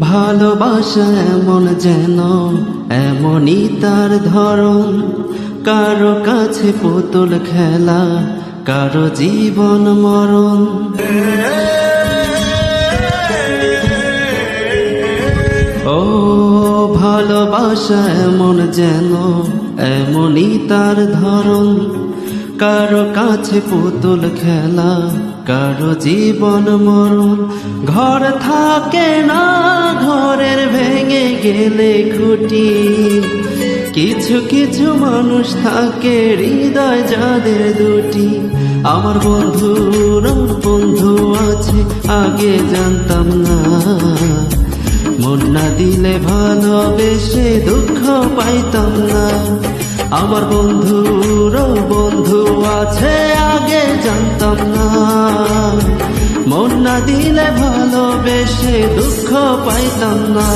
ভালোবাসা এমন যেন এমনই তার ধরন, কারো কাছে পুতুল খেলা, কারো জীবন মরণ। ও ভালোবাসা এমন যেন এমনই তার ধরন, কারো কাছে পুতুল খেলা, কারো জীবন মরণ। ঘর থাকে না, ঘরের ভেঙে গেলে খুঁটি, কিছু কিছু মানুষ থাকে হৃদয় যাদের দুটি। আমার বন্ধুর বন্ধু আছে আগে জানতাম না, মন না দিলে ভালোবেসে দুঃখ পাইতাম না। আমার বন্ধুর বন্ধু আছে আগে জানতাম না, মন না দিলে ভালোবেসে দুঃখ পাইতাম না।